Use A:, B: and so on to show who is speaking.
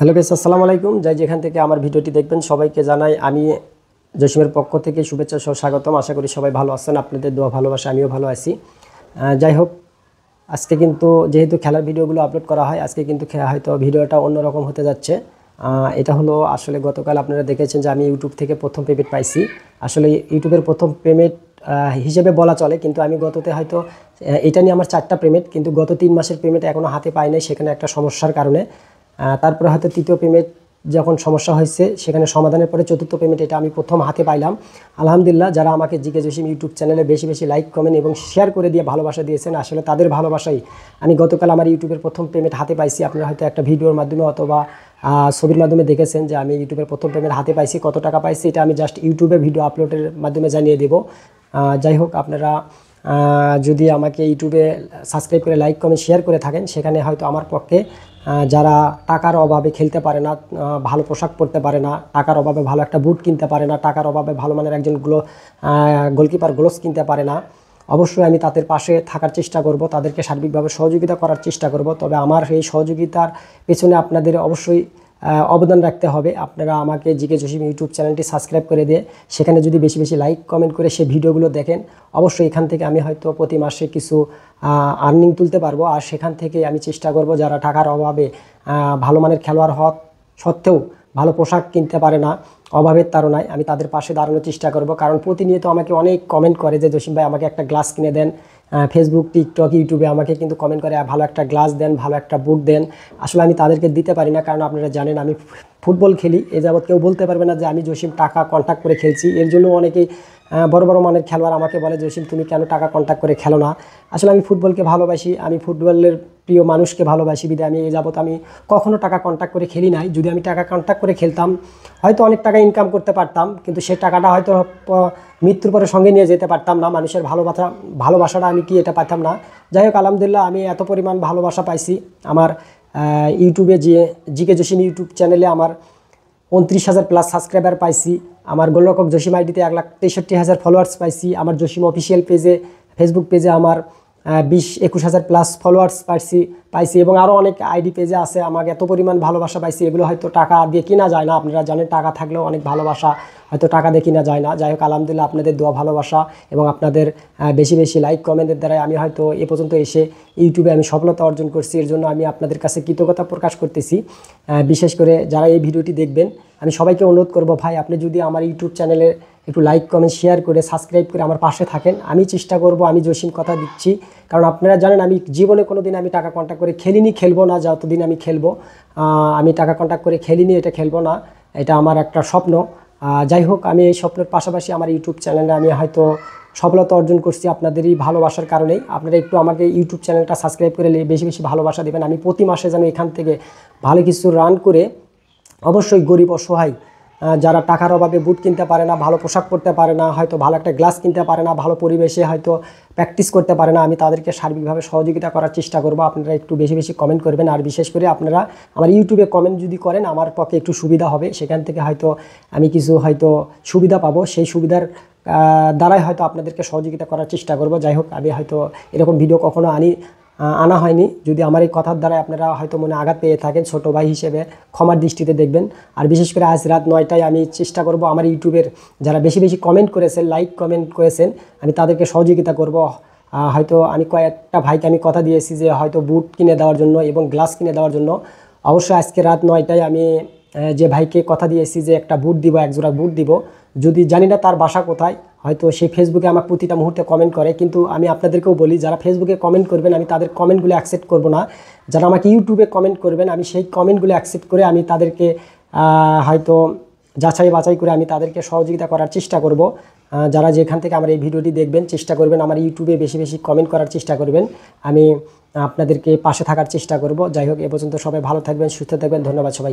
A: Hello guys, আসসালামু আলাইকুম। যাই যেখান থেকে আমার ভিডিওটি দেখবেন সবাইকে জানাই আমি জসিমের পক্ষ থেকে শুভেচ্ছা সহ স্বাগতম। আশা করি সবাই ভালো আছেন, আপনাদের দোয়া ভালোবাসা আমিও ভালো আছি। যাই হোক, আজকে কিন্তু যেহেতু খেলার ভিডিওগুলো আপলোড করা হয়, আজকে কিন্তু হয়তো ভিডিওটা অন্যরকম হতে যাচ্ছে। এটা হলো আসলে গতকাল আপনারা দেখেছেন যে আমি ইউটিউব থেকে প্রথম পেমেন্ট পাইছি। আসলে ইউটিউবের প্রথম পেমেন্ট হিসেবে বলা চলে, কিন্তু আমি গততে হয়তো এটা নিয়ে আমার 4টা পেমেন্ট, কিন্তু গত 3 মাসের পেমেন্ট এখনও হাতে পাই নাই, সেখানে একটা সমস্যার কারণে। তারপরে হয়তো তৃতীয় পেমেন্ট যখন সমস্যা হয়েছে সেখানে সমাধানের পরে চতুর্থ পেমেন্ট এটা আমি প্রথম হাতে পাইলাম। আলহামদুলিল্লাহ, যারা আমাকে জিকে জসিম ইউটিউব চ্যানেলে বেশি বেশি লাইক কমেন্ট এবং শেয়ার করে দিয়ে ভালোবাসা দিয়েছেন, আসলে তাদের ভালোবাসাই আমি গতকাল আমার ইউটিউবের প্রথম পেমেন্ট হাতে পাইছি। আপনারা হয়তো একটা ভিডিওর মাধ্যমে অথবা ছবির মাধ্যমে দেখেছেন যে আমি ইউটিউবের প্রথম পেমেন্ট হাতে পাইছি। কত টাকা পাইছি এটা আমি জাস্ট ইউটিউবে ভিডিও আপলোডের মাধ্যমে জানিয়ে দেব। যাই হোক, আপনারা যদি আমাকে ইউটিউবে সাবস্ক্রাইব করে লাইক কমেন্ট শেয়ার করে থাকেন, সেখানে হয়তো আমার পক্ষে যারা টাকার অভাবে খেলতে পারে না, ভালো পোশাক পরতে পারে না, টাকার অভাবে ভালো একটা বুট কিনতে পারে না, টাকার অভাবে ভালো মানের একজন গোলকিপার গ্লোভস কিনতে পারে না, অবশ্যই আমি তাদের পাশে থাকার চেষ্টা করব, তাদেরকে সার্বিকভাবে সহযোগিতা করার চেষ্টা করব। তবে আমার এই সহযোগিতার পেছনে আপনাদের অবশ্যই অবদান রাখতে হবে। আপনারা আমাকে জিকে জসিম ইউটিউব চ্যানেলটি সাবস্ক্রাইব করে দিয়ে সেখানে যদি বেশি বেশি লাইক কমেন্ট করে সেই ভিডিওগুলো দেখেন, অবশ্যই এখান থেকে আমি হয়তো প্রতি মাসে কিছু আর্নিং তুলতে পারবো। আর সেখান থেকে আমি চেষ্টা করব যারা টাকার অভাবে ভালো মানের খেলোয়াড় হওয়া সত্ত্বেও ভালো পোশাক কিনতে পারে না, অভাবের তাড়নায়, আমি তাদের পাশে দাঁড়ানোর চেষ্টা করব। কারণ প্রতিনিয়ত আমাকে অনেক কমেন্ট করে যে জসিম ভাই আমাকে একটা গ্লাস কিনে দেন, ফেসবুক, টিকটক, ইউটিউবে আমাকে কিন্তু কমেন্ট করে ভালো একটা গ্লাস দেন, ভালো একটা বুট দেন। আসলে আমি তাদেরকে দিতে পারি না, কারণ আপনারা জানেন আমি ফুটবল খেলি। এ যাবৎ কেউ বলতে পারবে না যে আমি জসিম টাকা কন্ট্যাক্ট করে খেলছি। এর জন্য অনেকেই বড় বড় মানের খেলোয়াড় আমাকে বলে জসিম তুমি কেন টাকা কন্ট্যাক্ট করে খেলো না। আসলে আমি ফুটবলকে ভালোবাসি, আমি ফুটবলের প্রিয় মানুষকে ভালোবাসি বিধায় আমি এ যাবৎ আমি কখনও টাকা কন্ট্যাক্ট করে খেলি নাই। যদি আমি টাকা কন্ট্যাক্ট করে খেলতাম হয়তো অনেক টাকা ইনকাম করতে পারতাম, কিন্তু সেই টাকাটা হয়তো মৃত্যুর পরে সঙ্গে নিয়ে যেতে পারতাম না। মানুষের ভালোবাসাটা আমি কি এটা পাইতাম না। যাই হোক, আলহামদুলিল্লাহ আমি এত পরিমাণ ভালোবাসা পাইছি। আমার ইউটিউবে যে জিকে জসিম ইউটিউব চ্যানেলে আমার 29,000 প্লাস সাবস্ক্রাইবার পাইছি। আমার গোলরক্ষক জসিম আইডিতে 1,63,000 ফলোয়ার্স পাইছি। আমার জসিম অফিসিয়াল পেজে, ফেসবুক পেজে আমার 20-21,000 প্লাস ফলোয়ার্স পাইছি এবং আরও অনেক আইডি পেজে আছে। আমাকে এত পরিমাণ ভালোবাসা পাইছি, এগুলো হয়তো টাকা দিয়ে কিনা যায় না। আপনারা জানেন টাকা থাকলেও অনেক ভালোবাসা হয়তো টাকা দিয়ে কিনা যায় না। যাই হোক, আলহামদুলিল্লাহ আপনাদের দোয়া ভালোবাসা এবং আপনাদের বেশি বেশি লাইক কমেন্টের দ্বারাই আমি হয়তো এ পর্যন্ত এসে ইউটিউবে আমি সফলতা অর্জন করছি। এর জন্য আমি আপনাদের কাছে কৃতজ্ঞতা প্রকাশ করতেছি। বিশেষ করে যারা এই ভিডিওটি দেখবেন, আমি সবাইকে অনুরোধ করব, ভাই আপনি যদি আমার ইউটিউব চ্যানেলে একটু লাইক কমেন্ট শেয়ার করে সাবস্ক্রাইব করে আমার পাশে থাকেন, আমি চেষ্টা করব, আমি জসিম কথা দিচ্ছি। কারণ আপনারা জানেন আমি জীবনে কোনো দিন আমি টাকা কন্ট্যাক্ট করে খেলিনি, খেলবো না। যতদিন আমি খেলবো আমি টাকা কন্ট্যাক্ট করে খেলিনি, এটা খেলবো না, এটা আমার একটা স্বপ্ন। যাই হোক, আমি এই স্বপ্নের পাশাপাশি আমার ইউটিউব চ্যানেলে আমি হয়তো সফলতা অর্জন করছি আপনাদেরই ভালোবাসার কারণেই। আপনারা একটু আমাকে ইউটিউব চ্যানেলটা সাবস্ক্রাইব করে বেশি বেশি ভালোবাসা দেবেন। আমি প্রতি মাসে যেন এখান থেকে ভালো কিছু রান করে অবশ্যই গরিব অসহায় যারা টাকার অভাবে বুট কিনতে পারে না, ভালো পোশাক পরতে পারে না, হয়তো ভালো একটা গ্লাস কিনতে পারে না, ভালো পরিবেশে হয়তো প্র্যাকটিস করতে পারে না, আমি তাদেরকে সার্বিকভাবে সহযোগিতা করার চেষ্টা করব। আপনারা একটু বেশি বেশি কমেন্ট করবেন। আর বিশেষ করে আপনারা আমার ইউটিউবে কমেন্ট যদি করেন আমার পক্ষে একটু সুবিধা হবে, সেখান থেকে হয়তো আমি কিছু হয়তো সুবিধা পাবো, সেই সুবিধার দ্বারাই হয়তো আপনাদেরকে সহযোগিতা করার চেষ্টা করব। যাই হোক, আমি হয়তো এরকম ভিডিও কখনো আনা হয়নি। যদি আমার এই কথার দ্বারা আপনারা হয়তো মনে আঘাত পেয়ে থাকেন, ছোটো ভাই হিসেবে ক্ষমার দৃষ্টিতে দেখবেন। আর বিশেষ করে আজ রাত 9টায় আমি চেষ্টা করব আমার ইউটিউবের যারা বেশি বেশি কমেন্ট করেছেন, লাইক কমেন্ট করেছেন, আমি তাদেরকে সহযোগিতা করব। হয়তো আমি কয়েকটা ভাইকে আমি কথা দিয়েছি যে হয়তো বুট কিনে দেওয়ার জন্য এবং গ্লাস কিনে দেওয়ার জন্য। অবশ্যই আজকে রাত 9টায় আমি যে ভাইকে কথা দিয়েছি যে একটা বুট দিব, একজোড়া বুট দিব। যদি জানি না তার বাসা কোথায়, হয়তো সেই ফেসবুকে আমার প্রতিটা মুহূর্তে কমেন্ট করে, কিন্তু আমি আপনাদেরকেও বলি যারা ফেসবুকে কমেন্ট করবেন আমি তাদের কমেন্টগুলো অ্যাকসেপ্ট করব না। যারা আমাকে ইউটিউবে কমেন্ট করবেন আমি সেই কমেন্টগুলো অ্যাকসেপ্ট করে আমি তাদেরকে হয়তো যাচাই বাছাই করে আমি তাদেরকে সহযোগিতা করার চেষ্টা করব। যারা যেখান থেকে আমার এই ভিডিওটি দেখবেন চেষ্টা করবেন আমার ইউটিউবে বেশি বেশি কমেন্ট করার চেষ্টা করবেন, আমি আপনাদেরকে পাশে থাকার চেষ্টা করব। যাই হোক, এ পর্যন্ত সবাই ভালো থাকবেন, সুস্থ থাকবেন। ধন্যবাদ সবাই।